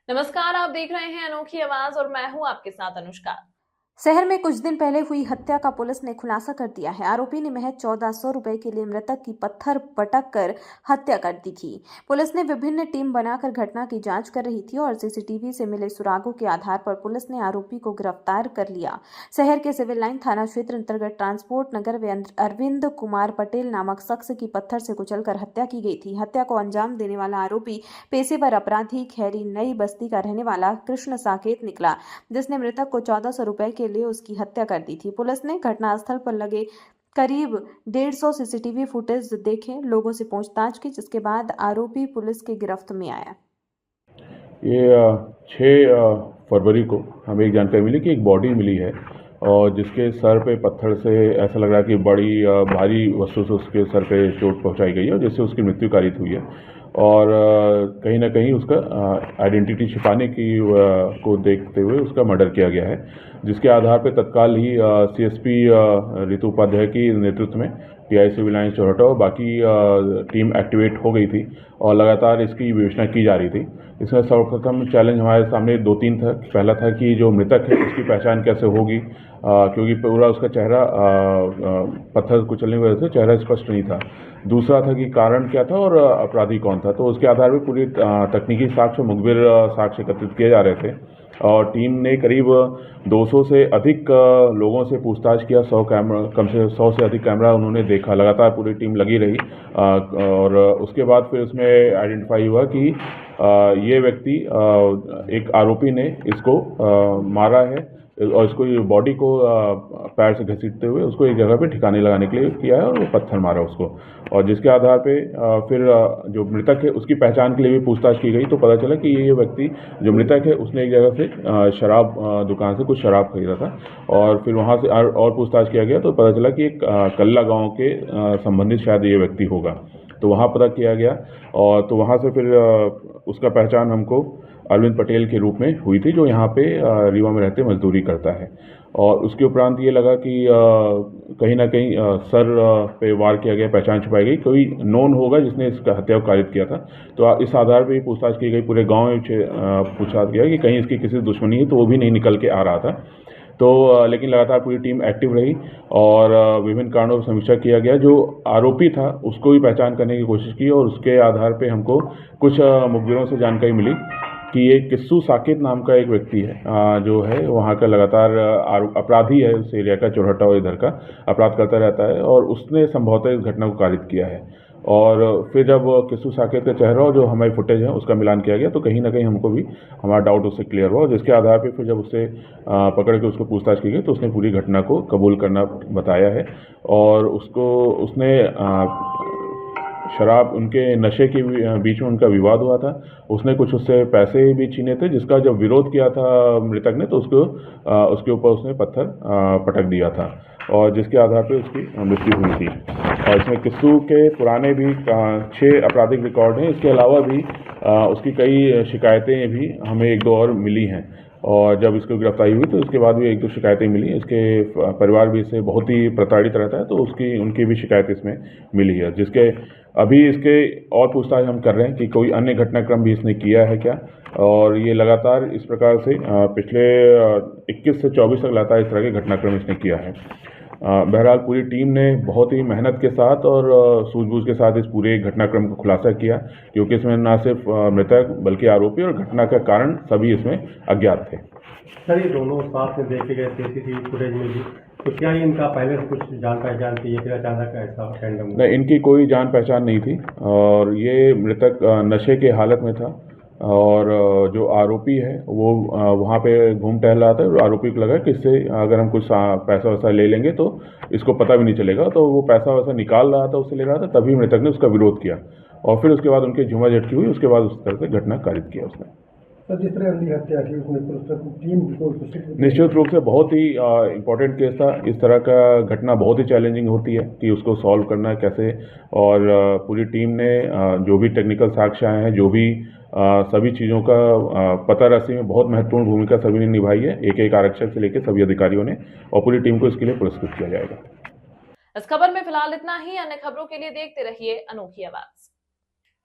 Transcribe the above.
नमस्कार, आप देख रहे हैं अनोखी आवाज और मैं हूं आपके साथ अनुष्का। शहर में कुछ दिन पहले हुई हत्या का पुलिस ने खुलासा कर दिया है। आरोपी ने महज 1400 रुपए के लिए मृतक की पत्थर पटक कर हत्या कर दी थी। पुलिस ने विभिन्न टीम बनाकर घटना की जांच कर रही थी और सीसीटीवी से मिले सुरागों के आधार पर पुलिस ने आरोपी को गिरफ्तार कर लिया। शहर के सिविल लाइन थाना क्षेत्र अंतर्गत ट्रांसपोर्ट नगर में अरविंद कुमार पटेल नामक शख्स की पत्थर से कुचलकर हत्या की गई थी। हत्या को अंजाम देने वाला आरोपी पेशेवर अपराधी खैरी नई बस्ती का रहने वाला कृष्ण साकेत निकला, जिसने मृतक को 1400 रुपए के लिए उसकी हत्या कर दी थी। पुलिस ने घटनास्थल पर लगे करीब 150 सीसीटीवी फुटेज देखे, लोगों से पूछताछ की, जिसके बाद आरोपी पुलिस की गिरफ्त में आया। ये 6 फरवरी को हमें एक जानकारी मिली कि एक बॉडी मिली है और जिसके सर पे पत्थर से ऐसा लग रहा है कि बड़ी भारी वस्तु से उसके सर पे चोट पहुंचाई गई है और जिससे उसकी मृत्यु कारित हुई है। और कहीं ना कहीं उसका आइडेंटिटी छिपाने की को देखते हुए उसका मर्डर किया गया है, जिसके आधार पर तत्काल ही सीएसपी ऋतु उपाध्याय की नेतृत्व में टीआई सिविल लाइन चौराहा और बाकी टीम एक्टिवेट हो गई थी और लगातार इसकी विवेचना की जा रही थी। इसमें सर्वप्रथम चैलेंज हमारे सामने 2-3 था। पहला था कि जो मृतक है उसकी पहचान कैसे होगी, क्योंकि पूरा उसका चेहरा पत्थर कुचलने की वजह से चेहरा स्पष्ट नहीं था। दूसरा था कि कारण क्या था और अपराधी कौन था। तो उसके आधार पर पूरी तकनीकी साक्ष्य, मुखबिर साक्ष्य एकत्रित किए जा रहे थे और टीम ने करीब 200 से अधिक लोगों से पूछताछ किया। 100 कैमरा, कम से 100 से अधिक कैमरा उन्होंने देखा। लगातार पूरी टीम लगी रही और उसके बाद फिर उसमें आइडेंटिफाई हुआ कि ये व्यक्ति, एक आरोपी ने इसको मारा है और इसको बॉडी को पैर से घसीटते हुए उसको एक जगह पे ठिकाने लगाने के लिए किया है और वो पत्थर मारा उसको। और जिसके आधार पे फिर जो मृतक है उसकी पहचान के लिए भी पूछताछ की गई तो पता चला कि ये व्यक्ति जो मृतक है उसने एक जगह से शराब दुकान से कुछ शराब खरीदा था और फिर वहाँ से और पूछताछ किया गया तो पता चला कि एक कल्ला गाँव के संबंधित शायद ये व्यक्ति होगा। तो वहाँ पता किया गया और तो वहाँ से फिर उसका पहचान हमको अरविंद पटेल के रूप में हुई थी, जो यहाँ पे रीवा में रहते मजदूरी करता है। और उसके उपरांत ये लगा कि कहीं ना कहीं सर पे वार किया गया, पहचान छुपाई गई, कोई नोन होगा जिसने इस हत्या को कारित किया था। तो इस आधार पर पूछताछ की गई, पूरे गाँव में पूछा गया कि कहीं इसकी किसी दुश्मनी है, तो वो भी नहीं निकल के आ रहा था। तो लेकिन लगातार पूरी टीम एक्टिव रही और विभिन्न कारणों पर समीक्षा किया गया। जो आरोपी था उसको भी पहचान करने की कोशिश की और उसके आधार पे हमको कुछ मुखबिरों से जानकारी मिली कि ये किस्सू साकेत नाम का एक व्यक्ति है, जो है वहाँ का लगातार अपराधी है, उस एरिया का, चौराहा और इधर का अपराध करता रहता है और उसने संभवतः इस घटना को कारित किया है। और फिर जब किस्सू साकेत का चेहरा और जो हमारी फुटेज है उसका मिलान किया गया तो कहीं ना कहीं हमको भी हमारा डाउट उससे क्लियर हुआ, जिसके आधार पर फिर जब उससे पकड़ के उसको पूछताछ की गई तो उसने पूरी घटना को कबूल करना बताया है। और उसने शराब, उनके नशे के बीच में उनका विवाद हुआ था, उसने कुछ उससे पैसे भी छीने थे, जिसका जब विरोध किया था मृतक ने तो उसके ऊपर उसने पत्थर पटक दिया था और जिसके आधार पर उसकी मृत्यु हुई थी। और इसमें किस्सू के पुराने भी 6 आपराधिक रिकॉर्ड हैं। इसके अलावा भी उसकी कई शिकायतें भी हमें 1-2 और मिली हैं और जब इसको गिरफ्तारी हुई तो उसके बाद भी 1-2 शिकायतें मिली। इसके परिवार भी इससे बहुत ही प्रताड़ित रहता है तो उनकी भी शिकायत इसमें मिली है, जिसके अभी इसके और पूछताछ हम कर रहे हैं कि कोई अन्य घटनाक्रम भी इसने किया है क्या। और ये लगातार इस प्रकार से पिछले 21 से 24 तक लगातार इस तरह के घटनाक्रम इसने किया है। बहरहाल पूरी टीम ने बहुत ही मेहनत के साथ और सूझबूझ के साथ इस पूरे घटनाक्रम को खुलासा किया, क्योंकि इसमें न सिर्फ मृतक बल्कि आरोपी और घटना का कारण सभी इसमें अज्ञात थे। सर, ये दोनों साथ में देखे गए सीसीटीवी फुटेज में भी, तो क्या इनका पहले से कुछ जान पहचान थी या फिर अचानक ऐसा रैंडम? नहीं, इनकी कोई जान पहचान नहीं थी और ये मृतक नशे के हालत में था और जो आरोपी है वो वहाँ पे घूम टहल रहा था और आरोपी को लगा कि इससे अगर हम कुछ पैसा वैसा ले लेंगे तो इसको पता भी नहीं चलेगा, तो वो पैसा वैसा निकाल रहा था, उससे ले रहा था, तभी मृतक ने उसका विरोध किया और फिर उसके बाद उनकी झुमाझटकी हुई। उसके बाद उस तरह से घटना कारित किया उसने। सर, जिस तरह उनकी हत्या की उसमें टीम निश्चित रूप से बहुत ही इम्पोर्टेंट केस था। इस तरह का घटना बहुत ही चैलेंजिंग होती है कि उसको सॉल्व करना कैसे, और पूरी टीम ने जो भी टेक्निकल साक्ष्य आए हैं, जो भी सभी चीज़ों का पता रस्सी में बहुत महत्वपूर्ण भूमिका सभी ने निभाई है, एक आरक्षक से लेकर सभी अधिकारियों ने, और पूरी टीम को इसके लिए पुरस्कृत किया जाएगा। इस खबर में फिलहाल इतना ही। अन्य खबरों के लिए देखते रहिए अनोखी आवाज।